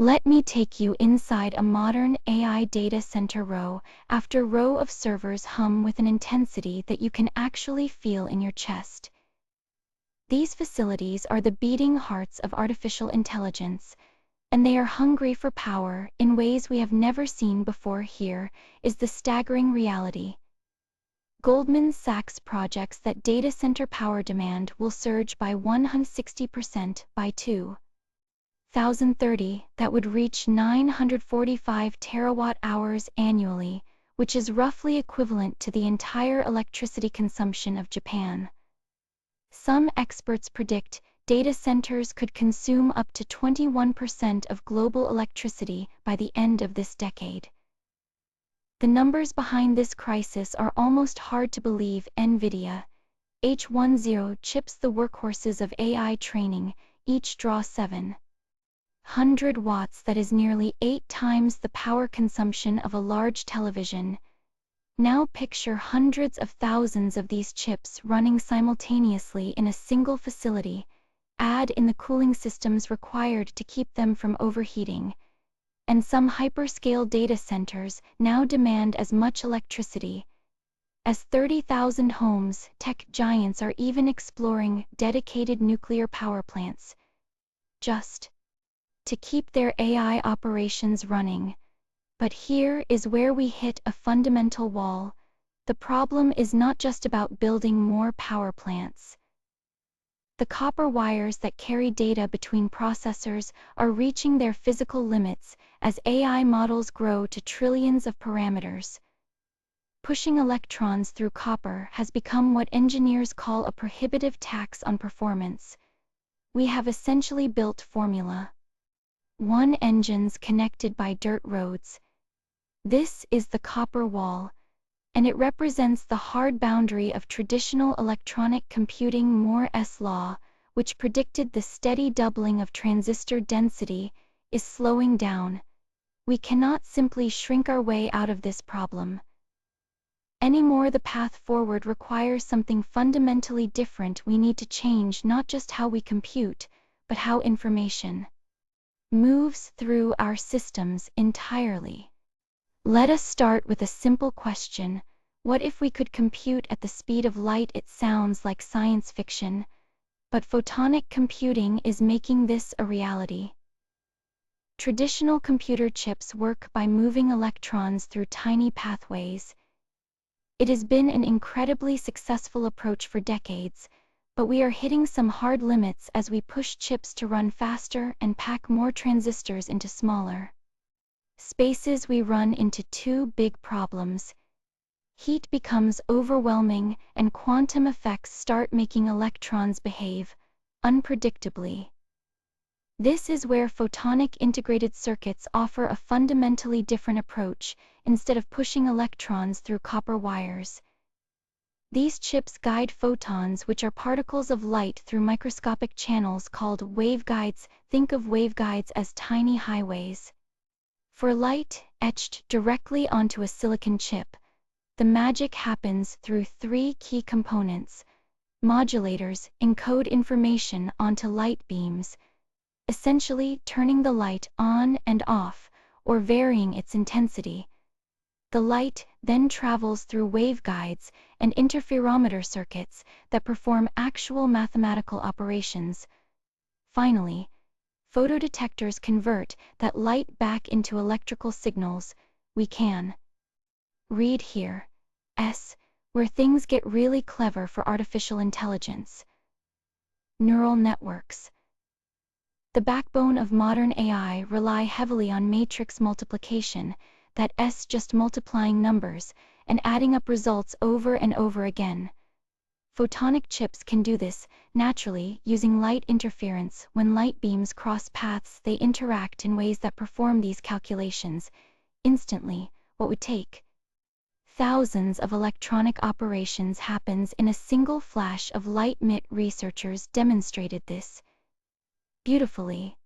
Let me take you inside a modern AI data center row after row of servers hum with an intensity that you can actually feel in your chest. These facilities are the beating hearts of artificial intelligence, and they are hungry for power in ways we have never seen before. Here is the staggering reality. Goldman Sachs projects that data center power demand will surge by 160% by 2030, that would reach 945 terawatt-hours annually, which is roughly equivalent to the entire electricity consumption of Japan. Some experts predict data centers could consume up to 21% of global electricity by the end of this decade. The numbers behind this crisis are almost hard to believe. NVIDIA H10 chips, the workhorses of AI training, each draw 700 watts. That is nearly 8 times the power consumption of a large television. Now picture hundreds of thousands of these chips running simultaneously in a single facility. Add in the cooling systems required to keep them from overheating. And some hyperscale data centers now demand as much electricity as 30,000 homes. Tech giants are even exploring dedicated nuclear power plants just to keep their AI operations running. But here is where we hit a fundamental wall. The problem is not just about building more power plants. The copper wires that carry data between processors are reaching their physical limits as AI models grow to trillions of parameters. Pushing electrons through copper has become what engineers call a prohibitive tax on performance. We have essentially built Formula 1 engines connected by dirt roads. This is the copper wall, and it represents the hard boundary of traditional electronic computing. Moore's law, which predicted the steady doubling of transistor density, is slowing down. We cannot simply shrink our way out of this problem anymore. The path forward requires something fundamentally different. We need to change not just how we compute, but how information moves through our systems entirely. Let us start with a simple question. What if we could compute at the speed of light? It sounds like science fiction, but photonic computing is making this a reality. Traditional computer chips work by moving electrons through tiny pathways. It has been an incredibly successful approach for decades, but we are hitting some hard limits as we push chips to run faster and pack more transistors into smaller spaces. We run into two big problems. Heat becomes overwhelming, and quantum effects start making electrons behave unpredictably. This is where photonic integrated circuits offer a fundamentally different approach. Instead of pushing electrons through copper wires, these chips guide photons, which are particles of light, through microscopic channels called waveguides. Think of waveguides as tiny highways for light etched directly onto a silicon chip. The magic happens through three key components. Modulators encode information onto light beams, essentially turning the light on and off or varying its intensity. The light then travels through waveguides and interferometer circuits that perform actual mathematical operations. Finally, photodetectors convert that light back into electrical signals. We can read here where things get really clever for artificial intelligence. Neural networks. The backbone of modern AI rely heavily on matrix multiplication, that S just multiplying numbers and adding up results over and over again. Photonic chips can do this naturally using light interference. When light beams cross paths, they interact in ways that perform these calculations instantly. What would take thousands of electronic operations happens in a single flash of light. Researchers demonstrated this beautifully.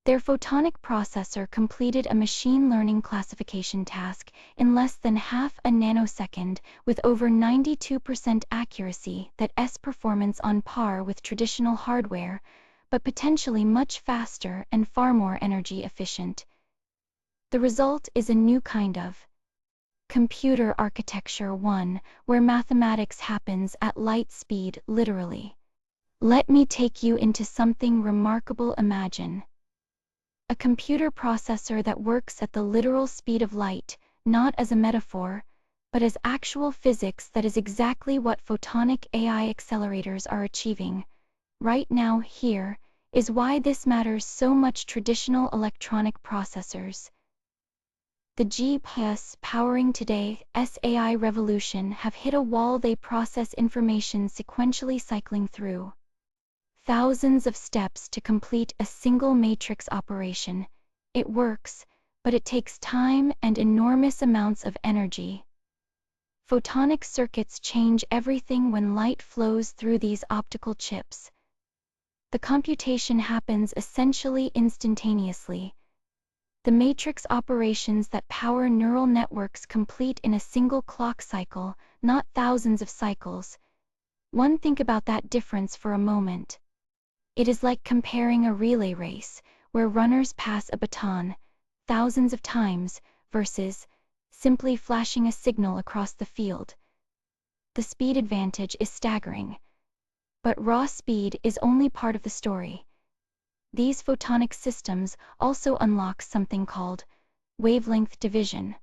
Their photonic processor completed a machine learning classification task in less than half a nanosecond with over 92% accuracy. That's performance on par with traditional hardware, but potentially much faster and far more energy efficient. The result is a new kind of computer architecture, one where mathematics happens at light speed, literally. Let me take you into something remarkable. Imagine a computer processor that works at the literal speed of light, not as a metaphor, but as actual physics. That is exactly what photonic AI accelerators are achieving. Right now, here is why this matters so much. Traditional electronic processors, the GPS powering today's AI revolution, have hit a wall. They process information sequentially, cycling through thousands of steps to complete a single matrix operation. It works, but it takes time and enormous amounts of energy. Photonic circuits change everything. When light flows through these optical chips, the computation happens essentially instantaneously. The matrix operations that power neural networks complete in a single clock cycle, not thousands of cycles. Think about that difference for a moment. It is like comparing a relay race, where runners pass a baton thousands of times, versus simply flashing a signal across the field. The speed advantage is staggering. But raw speed is only part of the story. These photonic systems also unlock something called wavelength division.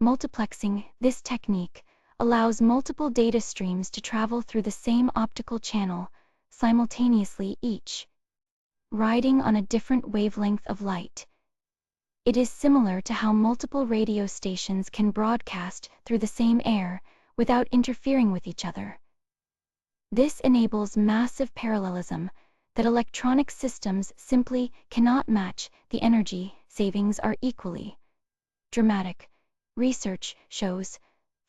Multiplexing. This technique allows multiple data streams to travel through the same optical channel simultaneously, each riding on a different wavelength of light. It is similar to how multiple radio stations can broadcast through the same air without interfering with each other. This enables massive parallelism that electronic systems simply cannot match. The energy savings are equally dramatic. Research shows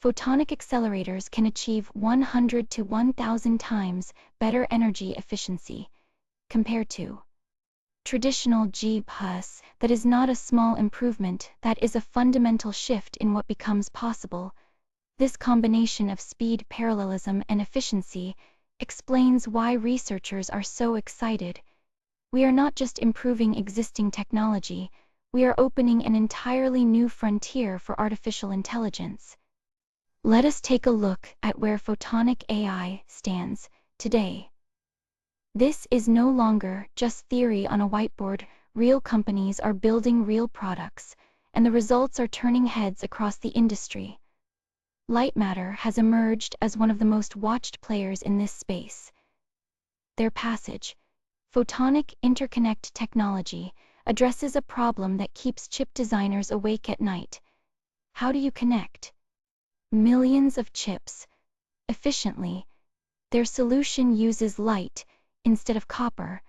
photonic accelerators can achieve 100 to 1,000 times better energy efficiency compared to traditional GPS. That is not a small improvement, that is a fundamental shift in what becomes possible. This combination of speed, parallelism, and efficiency explains why researchers are so excited. We are not just improving existing technology, we are opening an entirely new frontier for artificial intelligence. Let us take a look at where photonic AI stands today. This is no longer just theory on a whiteboard. Real companies are building real products, and the results are turning heads across the industry. Lightmatter has emerged as one of the most watched players in this space. Their passage, Photonic Interconnect technology, addresses a problem that keeps chip designers awake at night. How do you connect millions of chips efficiently? Their solution uses light instead of copper,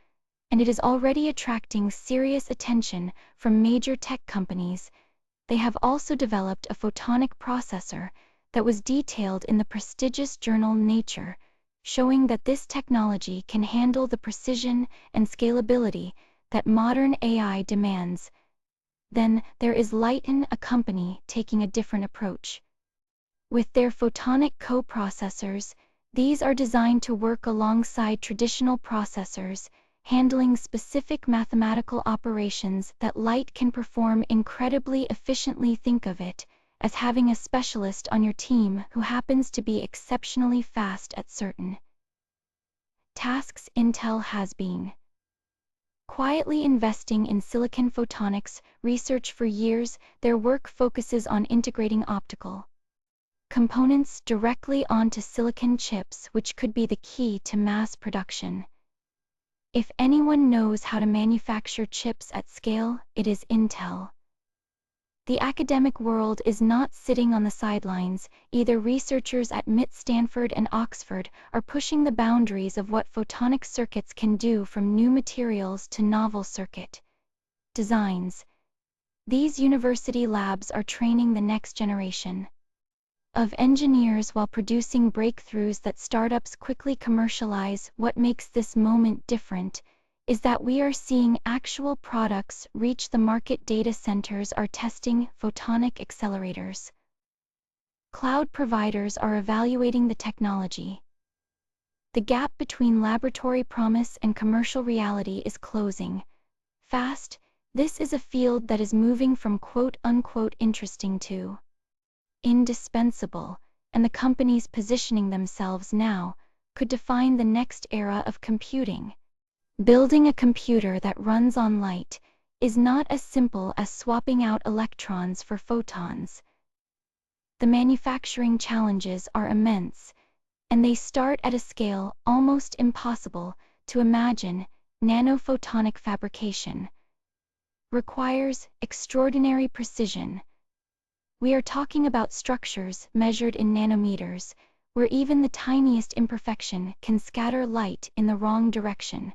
and it is already attracting serious attention from major tech companies. They have also developed a photonic processor that was detailed in the prestigious journal Nature, showing that this technology can handle the precision and scalability that modern AI demands. Then there is Lightmatter, a company taking a different approach. With their photonic coprocessors, these are designed to work alongside traditional processors, handling specific mathematical operations that light can perform incredibly efficiently. Think of it as having a specialist on your team who happens to be exceptionally fast at certain tasks. Intel has been quietly investing in silicon photonics research for years. Their work focuses on integrating optical components directly onto silicon chips, which could be the key to mass production. If anyone knows how to manufacture chips at scale, it is Intel. The academic world is not sitting on the sidelines either. Researchers at MIT, Stanford, and Oxford are pushing the boundaries of what photonic circuits can do, from new materials to novel circuit designs. These university labs are training the next generation of engineers while producing breakthroughs that startups quickly commercialize. What makes this moment different is that we are seeing actual products reach the market. Data centers are testing photonic accelerators. Cloud providers are evaluating the technology. The gap between laboratory promise and commercial reality is closing fast. This is a field that is moving from quote-unquote interesting to indispensable, and the companies positioning themselves now could define the next era of computing. Building a computer that runs on light is not as simple as swapping out electrons for photons. The manufacturing challenges are immense, and they start at a scale almost impossible to imagine. Nanophotonic fabrication requires extraordinary precision. We are talking about structures measured in nanometers, where even the tiniest imperfection can scatter light in the wrong direction.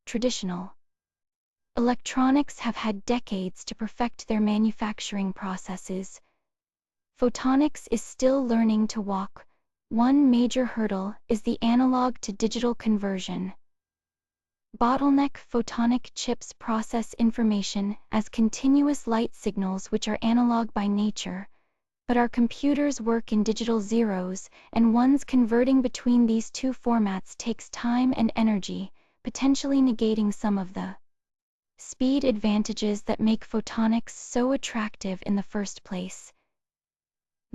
Traditional electronics have had decades to perfect their manufacturing processes. Photonics is still learning to walk. One major hurdle is the analog to digital conversion. Bottleneck photonic chips process information as continuous light signals which are analog by nature, but our computers work in digital zeros, and ones converting between these two formats takes time and energy, potentially negating some of the speed advantages that make photonics so attractive in the first place.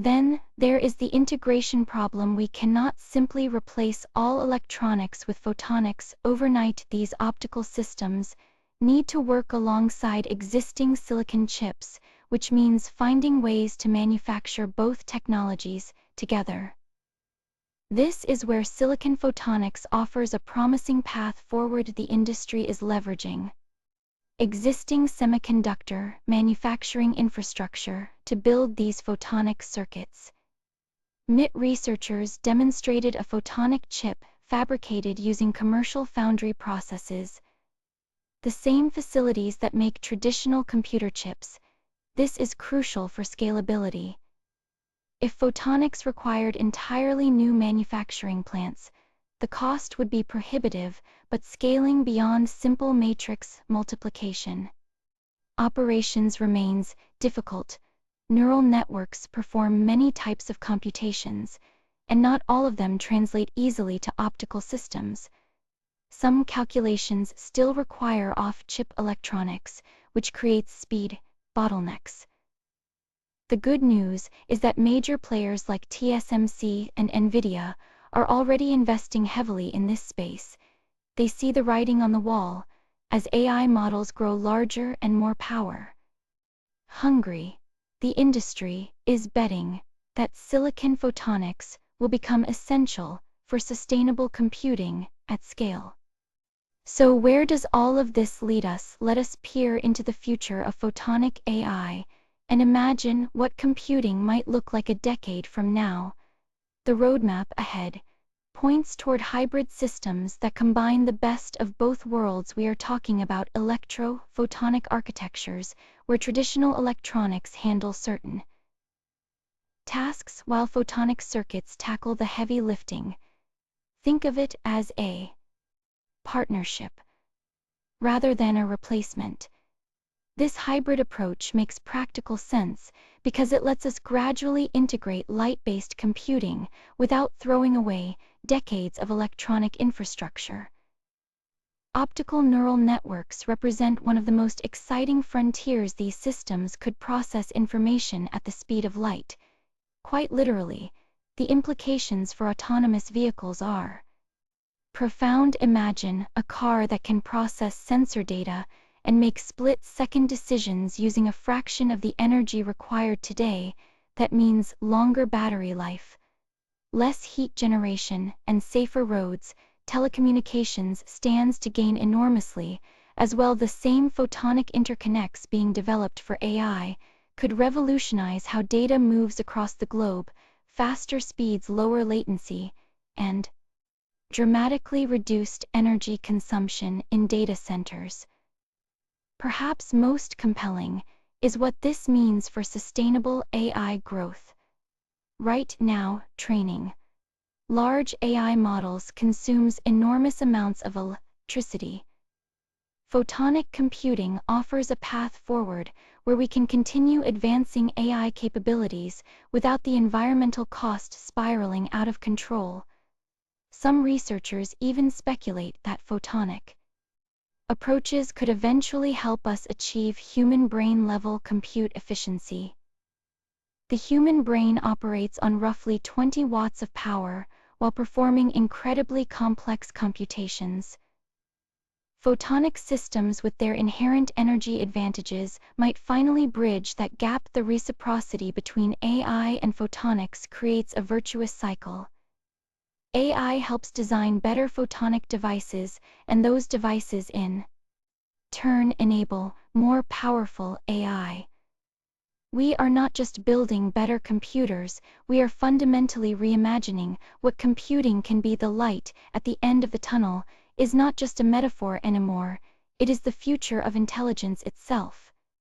Then, there is the integration problem. We cannot simply replace all electronics with photonics overnight. These optical systems need to work alongside existing silicon chips, which means finding ways to manufacture both technologies together. This is where silicon photonics offers a promising path forward. The industry is leveraging existing semiconductor manufacturing infrastructure to build these photonic circuits. MIT researchers demonstrated a photonic chip fabricated using commercial foundry processes, the same facilities that make traditional computer chips. This is crucial for scalability. If photonics required entirely new manufacturing plants, the cost would be prohibitive, but scaling beyond simple matrix multiplication operations remains difficult. Neural networks perform many types of computations, and not all of them translate easily to optical systems. Some calculations still require off-chip electronics, which creates speed bottlenecks. The good news is that major players like TSMC and NVIDIA are already investing heavily in this space. They see the writing on the wall as AI models grow larger and more power hungry. The industry is betting that silicon photonics will become essential for sustainable computing at scale. So where does all of this lead us? Let us peer into the future of photonic AI and imagine what computing might look like a decade from now. The roadmap ahead points toward hybrid systems that combine the best of both worlds. We are talking about electro-photonic architectures, where traditional electronics handle certain tasks while photonic circuits tackle the heavy lifting. Think of it as a partnership rather than a replacement. This hybrid approach makes practical sense because it lets us gradually integrate light-based computing without throwing away decades of electronic infrastructure. Optical neural networks represent one of the most exciting frontiers. These systems could process information at the speed of light. Quite literally, the implications for autonomous vehicles are profound. Imagine a car that can process sensor data and make split-second decisions using a fraction of the energy required today. That means longer battery life, less heat generation, and safer roads. Telecommunications stands to gain enormously as well. The same photonic interconnects being developed for AI could revolutionize how data moves across the globe. Faster speeds, lower latency, and dramatically reduced energy consumption in data centers. Perhaps most compelling is what this means for sustainable AI growth. Right now, training large AI models consumes enormous amounts of electricity. Photonic computing offers a path forward where we can continue advancing AI capabilities without the environmental cost spiraling out of control. Some researchers even speculate that photonic approaches could eventually help us achieve human brain-level compute efficiency. The human brain operates on roughly 20 watts of power while performing incredibly complex computations. Photonic systems with their inherent energy advantages might finally bridge that gap. The reciprocity between AI and photonics creates a virtuous cycle. AI helps design better photonic devices, and those devices in turn enable more powerful AI. We are not just building better computers, we are fundamentally reimagining what computing can be. The light at the end of the tunnel is not just a metaphor anymore, it is the future of intelligence itself.